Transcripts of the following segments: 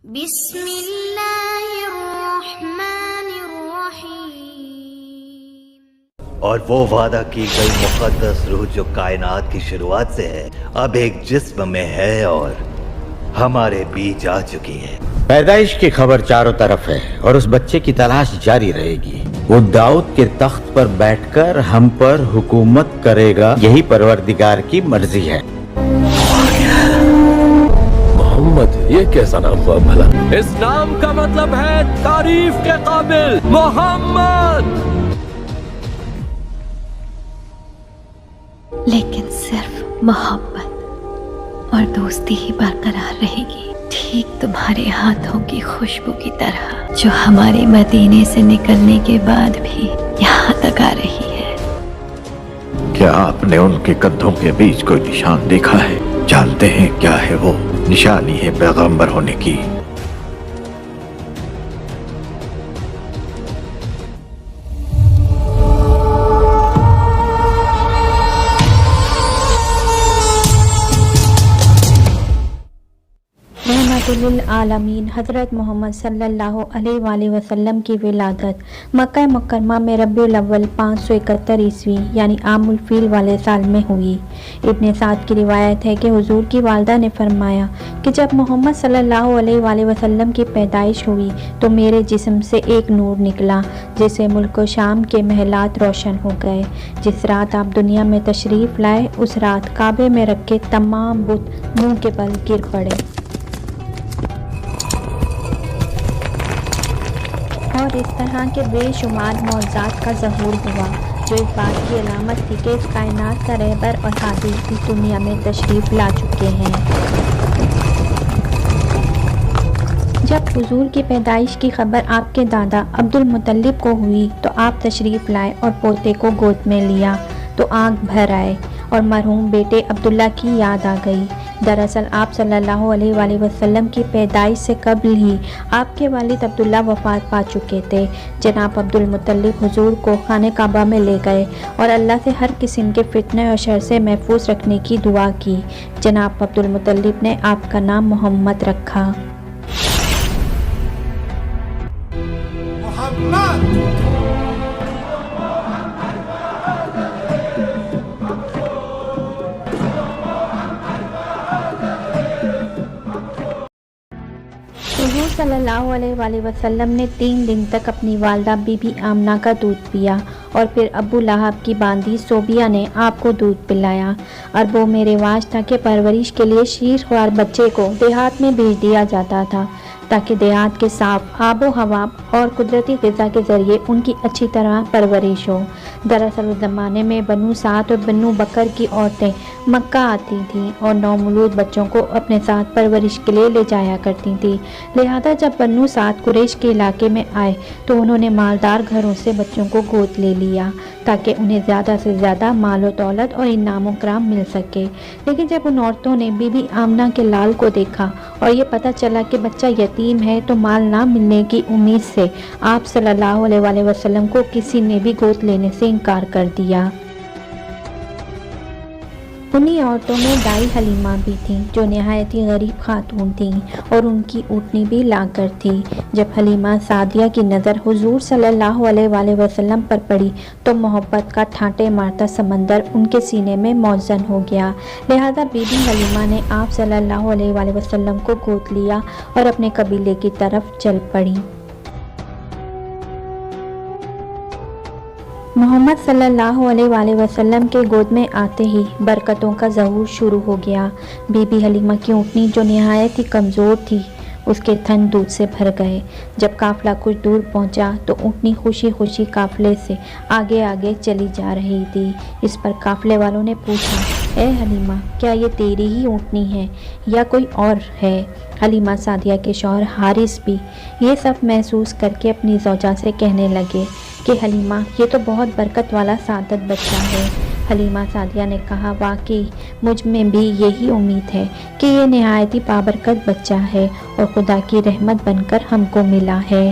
بسم اللہ الرحمن الرحیم۔ اور وہ وعدہ کی گئی مقدس روح جو کائنات کی شروعات سے ہے، اب ایک جسم میں ہے اور ہمارے بیچ آ چکی ہے۔ پیدائش کی خبر چاروں طرف ہے اور اس بچے کی تلاش جاری رہے گی۔ وہ داؤد کے تخت پر بیٹھ کر ہم پر حکومت کرے گا، یہی پروردگار کی مرضی ہے۔ محمد، یہ کیسا نام ہوا بھلا؟ اس نام کا مطلب ہے تعریف کے قابل محمد۔ لیکن صرف محبت اور دوستی ہی برقرار رہے گی، ٹھیک تمہارے ہاتھوں کی خوشبو کی طرح جو ہمارے مدینے سے نکلنے کے بعد بھی یہاں تک آ رہی ہے۔ کیا آپ نے ان کے کندھوں کے بیچ کوئی نشان دیکھا ہے؟ جانتے ہیں کیا ہے وہ؟ نشانی ہے پیغمبر ہونے کی۔ رحمت للعالمین حضرت محمد صلی اللہ علیہ وآلہ وسلم کی ولادت مکہ مکرمہ میں ربیع الاول 571 عیسوی یعنی عام الفیل والے سال میں ہوئی۔ ابن سعد کی روایت ہے کہ حضور کی والدہ نے فرمایا کہ جب محمد صلی اللہ علیہ وآلہ وسلم کی پیدائش ہوئی تو میرے جسم سے ایک نور نکلا جس سے ملک و شام کے محلات روشن ہو گئے۔ جس رات آپ دنیا میں تشریف لائے اس رات کعبے میں رکھے تمام بت منہ کے بل گر پڑے اور اس طرح کے بے شمار معجزات کا ظہور ہوا جو اس بات کی علامت تھی کہ اس کائنات کا رہبر اور ہادی اس دنیا میں تشریف لا چکے ہیں۔ جب حضور کی پیدائش کی خبر آپ کے دادا عبد المطلب کو ہوئی تو آپ تشریف لائے اور پوتے کو گود میں لیا تو آنکھ بھر آئے اور مرحوم بیٹے عبداللہ کی یاد آ گئی۔ دراصل آپ صلی اللہ علیہ وآلہ وسلم کی پیدائش سے قبل ہی آپ کے والد عبداللہ وفات پا چکے تھے۔ جناب عبد المطلب حضور کو خانہ کعبہ میں لے گئے اور اللہ سے ہر قسم کے فتنے اور شر سے محفوظ رکھنے کی دعا کی۔ جناب عبد المطلب نے آپ کا نام محمد رکھا۔ حضور صلی اللہ علیہ وآلہ وسلم نے 3 دن تک اپنی والدہ بی بی آمنہ کا دودھ پیا اور پھر ابو لہب کی باندھی صوبیہ نے آپ کو دودھ پلایا۔ عربوں میں رواج تھا کہ پرورش کے لیے شیر خوار بچے کو دیہات میں بھیج دیا جاتا تھا تاکہ دیہات کے صاف آب و ہوا اور قدرتی غذا کے ذریعے ان کی اچھی طرح پرورش ہو۔ دراصل اس زمانے میں بنو سعد اور بنو بکر کی عورتیں مکہ آتی تھیں اور نومولود بچوں کو اپنے ساتھ پرورش کے لیے لے جایا کرتی تھیں۔ لہذا جب بنو سعد قریش کے علاقے میں آئے تو انہوں نے مالدار گھروں سے بچوں کو گود لے لیا تاکہ انہیں زیادہ سے زیادہ مال و دولت اور انعام و کرام مل سکے۔ لیکن جب ان عورتوں نے بی بی آمنہ کے لال کو دیکھا اور یہ پتہ چلا کہ بچہ یتیم ہے تو مال نہ ملنے کی امید سے آپ صلی اللہ علیہ وآلہ وسلم کو کسی نے بھی گود لینے سے انکار کر دیا۔ انہی عورتوں میں دائی حلیمہ بھی تھیں جو نہایت ہی غریب خاتون تھیں اور ان کی اونٹنی بھی لاغر تھی۔ جب حلیمہ سعدیہ کی نظر حضور صلی اللہ علیہ وآلہ وسلم پر پڑی تو محبت کا ٹھانٹے مارتا سمندر ان کے سینے میں موزن ہو گیا۔ لہذا بی بی حلیمہ نے آپ صلی اللہ علیہ وآلہ وسلم کو گود لیا اور اپنے قبیلے کی طرف چل پڑی۔ محمد صلی اللہ علیہ وآلہ وسلم کے گود میں آتے ہی برکتوں کا ظہور شروع ہو گیا۔ بی بی حلیمہ کی اونٹنی جو نہایت ہی کمزور تھی اس کے تھن دودھ سے بھر گئے۔ جب قافلہ کچھ دور پہنچا تو اونٹنی خوشی خوشی قافلے سے آگے آگے چلی جا رہی تھی۔ اس پر قافلے والوں نے پوچھا، اے حلیمہ، کیا یہ تیری ہی اونٹنی ہے یا کوئی اور ہے؟ حلیمہ سعدیہ کے شوہر حارث بھی یہ سب محسوس کر کے اپنی زوجہ سے کہنے لگے کہ حلیمہ، یہ تو بہت برکت والا سعادت بچہ ہے۔ حلیمہ سعدیہ نے کہا، واقعی مجھ میں بھی یہی امید ہے کہ یہ نہایت ہی بابرکت بچہ ہے اور خدا کی رحمت بن کر ہم کو ملا ہے۔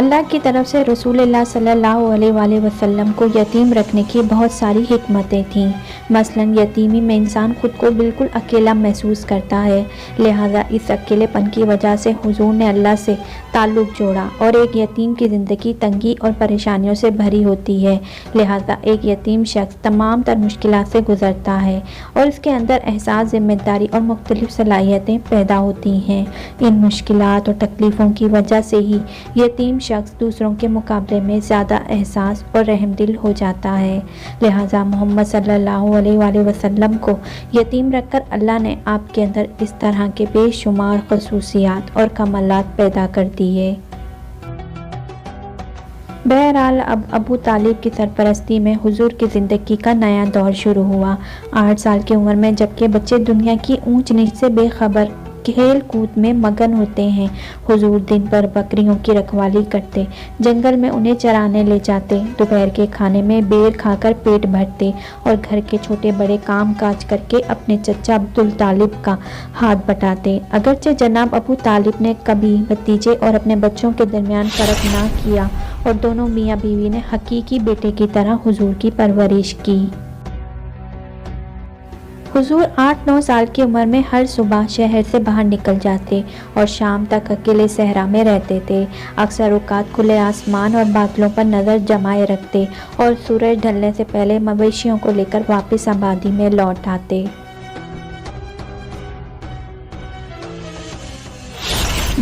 اللہ کی طرف سے رسول اللہ صلی اللہ علیہ وآلہ وسلم کو یتیم رکھنے کی بہت ساری حکمتیں تھیں۔ مثلاً یتیمی میں انسان خود کو بالکل اکیلا محسوس کرتا ہے، لہٰذا اس اکیلے پن کی وجہ سے حضور نے اللہ سے تعلق جوڑا، اور ایک یتیم کی زندگی تنگی اور پریشانیوں سے بھری ہوتی ہے، لہٰذا ایک یتیم شخص تمام تر مشکلات سے گزرتا ہے اور اس کے اندر احساس ذمہ داری اور مختلف صلاحیتیں پیدا ہوتی ہیں۔ ان مشکلات اور تکلیفوں کی وجہ سے ہی یتیم شخص دوسروں کے مقابلے میں زیادہ احساس اور رحم دل ہو جاتا ہے، لہٰذا محمد صلی اللہ علیہ وآلہ وسلم کو یتیم رکھ کر اللہ نے آپ کے اندر اس طرح کے بے شمار خصوصیات اور کمالات پیدا کر دیے۔ بہرحال اب ابو طالب کی سرپرستی میں حضور کی زندگی کا نیا دور شروع ہوا۔ 8 سال کی عمر میں جبکہ بچے دنیا کی اونچ نیچ سے بے خبر کھیل کود میں مگن ہوتے ہیں، حضور دن بھر بکریوں کی رکھوالی کرتے، جنگل میں انہیں چرانے لے جاتے، دوپہر کے کھانے میں بیر کھا کر پیٹ بھرتے اور گھر کے چھوٹے بڑے کام کاج کر کے اپنے چچا عبدالطالب کا ہاتھ بٹاتے۔ اگرچہ جناب ابو طالب نے کبھی بھتیجے اور اپنے بچوں کے درمیان فرق نہ کیا اور دونوں میاں بیوی نے حقیقی بیٹے کی طرح حضور کی پرورش کی۔ حضور 8-9 سال کی عمر میں ہر صبح شہر سے باہر نکل جاتے اور شام تک اکیلے صحرا میں رہتے تھے۔ اکثر اوقات کھلے آسمان اور بادلوں پر نظر جمائے رکھتے اور سورج ڈھلنے سے پہلے مویشیوں کو لے کر واپس آبادی میں لوٹ آتے۔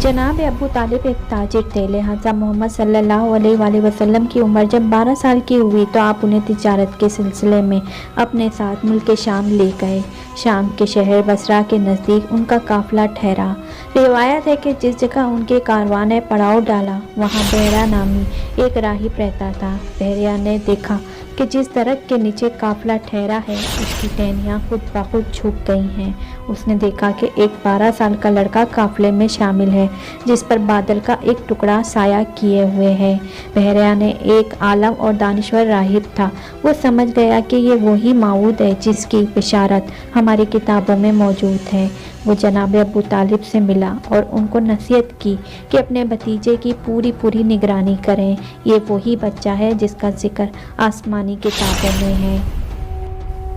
جناب ابو طالب ایک تاجر تھے، لہٰذا محمد صلی اللہ علیہ وآلہ وسلم کی عمر جب 12 سال کی ہوئی تو آپ انہیں تجارت کے سلسلے میں اپنے ساتھ ملک شام لے گئے۔ شام کے شہر بصرہ کے نزدیک ان کا قافلہ ٹھہرا۔ روایت ہے کہ جس جگہ ان کے کاروان نے پڑاؤ ڈالا وہاں بحیرہ نامی ایک راہب رہتا تھا۔ بحیرہ نے دیکھا کہ جس درخت کے نیچے قافلہ ٹھہرا ہے اس کی ٹہنیاں خود بخود جھک گئی ہیں۔ اس نے دیکھا کہ ایک 12 سال کا لڑکا قافلے میں شامل ہے جس پر بادل کا ایک ٹکڑا سایہ کیے ہوئے ہے۔ بحیرہ نے ایک عالم اور دانشور راہب تھا، وہ سمجھ گیا کہ یہ وہی موعود ہے جس کی بشارت ہماری کتابوں میں موجود ہے۔ وہ جناب ابو طالب سے ملا اور ان کو نصیحت کی کہ اپنے بھتیجے کی پوری نگرانی کریں، یہ وہی بچہ ہے جس کا ذکر آسمانی کتابوں میں ہے۔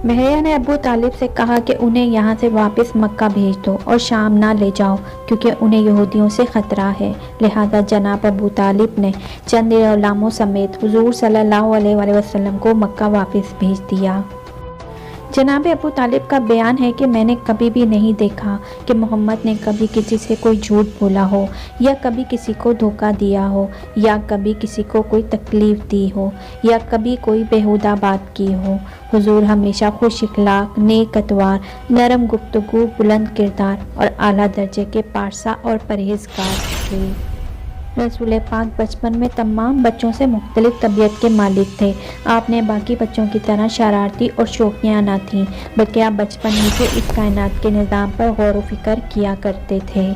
بحیرہ نے ابو طالب سے کہا کہ انہیں یہاں سے واپس مکہ بھیج دو اور شام نہ لے جاؤ کیونکہ انہیں یہودیوں سے خطرہ ہے، لہذا جناب ابو طالب نے چند غلاموں سمیت حضور صلی اللہ علیہ وآلہ وسلم کو مکہ واپس بھیج دیا۔ جناب ابو طالب کا بیان ہے کہ میں نے کبھی بھی نہیں دیکھا کہ محمد نے کبھی کسی سے کوئی جھوٹ بولا ہو یا کبھی کسی کو دھوکہ دیا ہو یا کبھی کسی کو کوئی تکلیف دی ہو یا کبھی کوئی بیہودہ بات کی ہو۔ حضور ہمیشہ خوش اخلاق، نیک اتوار، نرم گفتگو، بلند کردار اور اعلیٰ درجے کے پارسا اور پرہیزگار تھے۔ رسول پاک بچپن میں تمام بچوں سے مختلف طبیعت کے مالک تھے۔ آپ نے باقی بچوں کی طرح شرارتی اور شوخیاں نہ تھیں، بلکہ آپ بچپن ہی سے اس کائنات کے نظام پر غور و فکر کیا کرتے تھے۔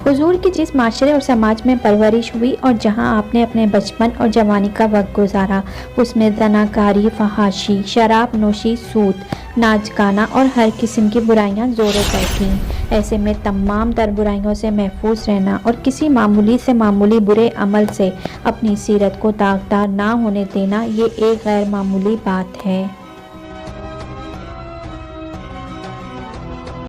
حضور کی جس معاشرے اور سماج میں پرورش ہوئی اور جہاں آپ نے اپنے بچپن اور جوانی کا وقت گزارا اس میں زناکاری، فحاشی، شراب نوشی، سود، ناچ گانا اور ہر قسم کی برائیاں زوروں پر تھیں۔ ایسے میں تمام تر برائیوں سے محفوظ رہنا اور کسی معمولی سے معمولی برے عمل سے اپنی سیرت کو داغدار نہ ہونے دینا یہ ایک غیر معمولی بات ہے۔